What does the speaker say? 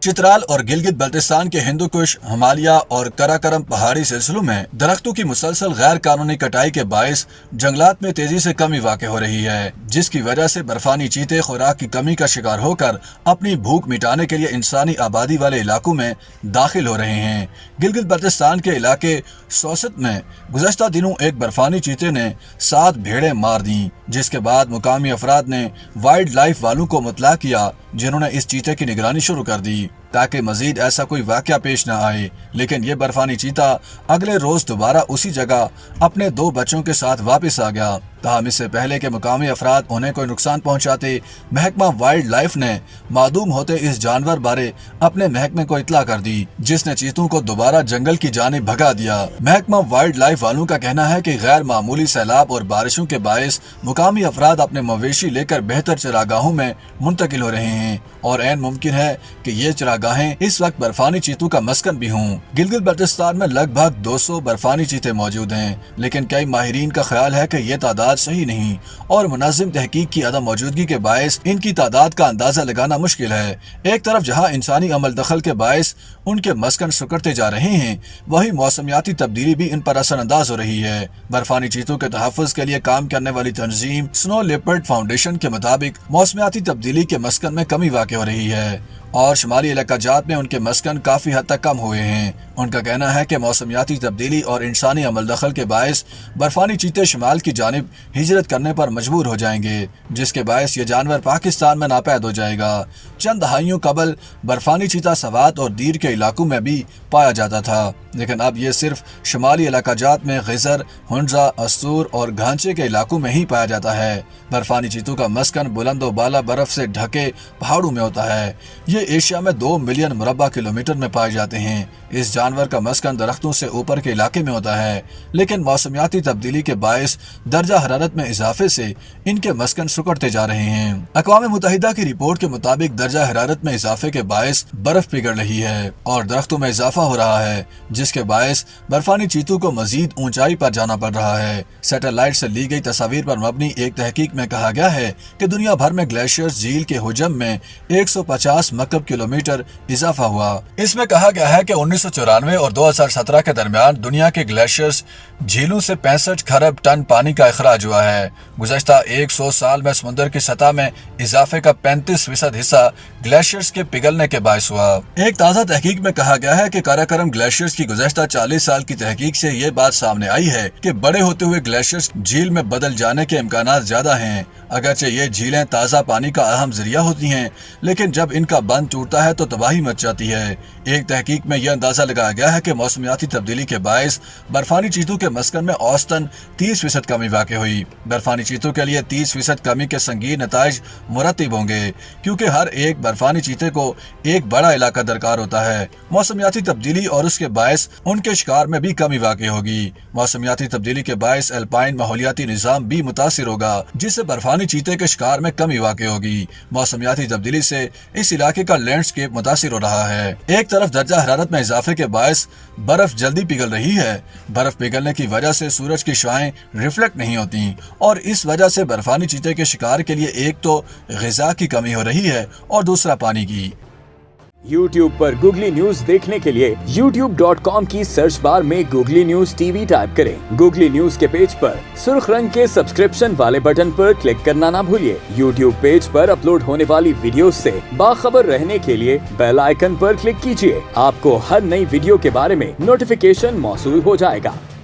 چترال اور گلگت بلتستان کے ہندو کش، ہمالیہ اور کراکرم پہاڑی سلسلوں میں درختوں کی مسلسل غیر قانونی کٹائی کے باعث جنگلات میں تیزی سے کمی واقع ہو رہی ہے، جس کی وجہ سے برفانی چیتے خوراک کی کمی کا شکار ہو کر اپنی بھوک مٹانے کے لیے انسانی آبادی والے علاقوں میں داخل ہو رہے ہیں۔ گلگت بلتستان کے علاقے سوست میں گزشتہ دنوں ایک برفانی چیتے نے 7 بھیڑیں مار دیں، جس کے بعد مقامی افراد نے وائلڈ لائف والوں کو مطلع کیا، جنہوں نے اس چیتے کی نگرانی شروع کر دی تاکہ مزید ایسا کوئی واقعہ پیش نہ آئے، لیکن یہ برفانی چیتا اگلے روز دوبارہ اسی جگہ اپنے 2 بچوں کے ساتھ واپس آ گیا۔ تاہم اس سے پہلے کہ مقامی افراد انہیں کوئی نقصان پہنچاتے، محکمہ وائلڈ لائف نے معدوم ہوتے اس جانور بارے اپنے محکمے کو اطلاع کر دی، جس نے چیتوں کو دوبارہ جنگل کی جانب بھگا دیا۔ محکمہ وائلڈ لائف والوں کا کہنا ہے کہ غیر معمولی سیلاب اور بارشوں کے باعث مقامی افراد اپنے مویشی لے کر بہتر چراگاہوں میں منتقل ہو رہے ہیں، اور عین ممکن ہے کہ یہ چراگاہیں اس وقت برفانی چیتوں کا مسکن بھی ہوں۔ گلگت بلتستان میں لگ بھگ 200 برفانی چیتے موجود ہیں، لیکن کئی ماہرین کا خیال ہے کہ یہ تعداد صحیح نہیں اور منظم تحقیق کی عدم موجودگی کے باعث ان کی تعداد کا اندازہ لگانا مشکل ہے۔ ایک طرف جہاں انسانی عمل دخل کے باعث ان کے مسکن سکڑتے جا رہے ہیں، وہی موسمیاتی تبدیلی بھی ان پر اثر انداز ہو رہی ہے۔ برفانی چیتوں کے تحفظ کے لیے کام کرنے والی تنظیم سنو لیپرڈ فاؤنڈیشن کے مطابق موسمیاتی تبدیلی کے مسکن میں کمی واقع ہو رہی ہے اور شمالی علاقہ جات میں ان کے مسکن کافی حد تک کم ہوئے ہیں۔ ان کا کہنا ہے کہ موسمیاتی تبدیلی اور انسانی عمل دخل کے باعث برفانی چیتے شمال کی جانب ہجرت کرنے پر مجبور ہو جائیں گے، جس کے باعث یہ جانور پاکستان میں ناپید ہو جائے گا۔ چند دہائیوں قبل برفانی چیتا سوات اور دیر کے علاقوں میں بھی پایا جاتا تھا، لیکن اب یہ صرف شمالی علاقہ جات میں غزر، ہنزا، استور اور گھانچے کے علاقوں میں ہی پایا جاتا ہے۔ برفانی چیتوں کا مسکن بلند و بالا برف سے ڈھکے پہاڑوں میں ہوتا ہے۔ یہ ایشیا میں 2 ملین مربع کلومیٹر میں پائے جاتے ہیں۔ اس جانور کا مسکن درختوں سے اوپر کے علاقے میں ہوتا ہے، لیکن موسمیاتی تبدیلی کے باعث درجہ حرارت میں اضافے سے ان کے مسکن سکڑتے جا رہے ہیں۔ اقوام متحدہ کی رپورٹ کے مطابق درجہ حرارت میں اضافے کے باعث برف پگھل رہی ہے اور درختوں میں اضافہ ہو رہا ہے، جس کے باعث برفانی چیتوں کو مزید اونچائی پر جانا پڑ رہا ہے۔ سیٹلائٹ سے لی گئی تصاویر پر مبنی ایک تحقیق میں کہا گیا ہے کہ دنیا بھر میں گلیشیئرز جھیل کے حجم میں 150 مکعب کلومیٹر اضافہ ہوا۔ اس میں کہا گیا ہے کہ 1994 اور 2017 کے درمیان دنیا کے گلیشیئرز جھیلوں سے 65 کھرب ٹن پانی کا اخراج ہوا ہے۔ گزشتہ 100 سال میں سمندر کی سطح میں اضافے کا 35% حصہ گلیشیئرز کے پگھلنے کے باعث ہوا۔ ایک تازہ تحقیق میں کہا گیا ہے کہ کاراکرم گلیشیئرز کی گزشتہ 40 سال کی تحقیق سے یہ بات سامنے آئی ہے کہ بڑے ہوتے ہوئے گلیشیئرز جھیل میں بدل جانے کے امکانات زیادہ ہیں۔ اگرچہ یہ جھیلیں تازہ پانی کا اہم ذریعہ ہوتی ہیں، لیکن جب ان کا بند ٹوٹتا ہے تو تباہی مچ جاتی ہے۔ ایک تحقیق میں یہ اندازہ لگایا گیا ہے کہ موسمیاتی تبدیلی کے باعث برفانی چیتوں کے مسکن میں اوسطاً 30% کمی واقع ہوئی۔ برفانی چیتوں کے لیے 30% کمی کے سنگین نتائج مرتب ہوں گے، کیونکہ ہر ایک برفانی چیتے کو ایک بڑا علاقہ درکار ہوتا ہے۔ موسمیاتی تبدیلی اور اس کے باعث ان کے شکار میں بھی کمی واقع ہوگی۔ موسمیاتی تبدیلی کے باعث الپائن ماحولیاتی نظام بھی متاثر ہوگا، جس سے برفانی چیتے کے شکار میں کمی واقع ہوگی۔ موسمیاتی تبدیلی سے اس علاقے کا لینڈسکیپ متاثر ہو رہا ہے۔ ایک طرف درجہ حرارت میں اضافے کے باعث برف جلدی پگھل رہی ہے۔ برف پگھلنے کی وجہ سے سورج کی شعاعیں ریفلیکٹ نہیں ہوتی اور اس وجہ سے برفانی چیتے کے شکار کے لیے ایک تو غذا کی کمی ہو رہی ہے اور دوسرا پانی کی۔ YouTube پر گوگلی نیوز دیکھنے کے لیے youtube.com کی سرچ بار میں googly news T V type کریں۔ گوگلی نیوز کے پیج پر سرخ رنگ کے سبسکرپشن والے بٹن پر کلک کرنا نہ بھولیے۔ YouTube پیج پر اپلوڈ ہونے والی ویڈیوز سے باخبر رہنے کے لیے بیل آئیکن پر کلک کیجیے۔ آپ کو ہر نئی ویڈیو کے بارے میں نوٹیفیکیشن موصول ہو جائے گا۔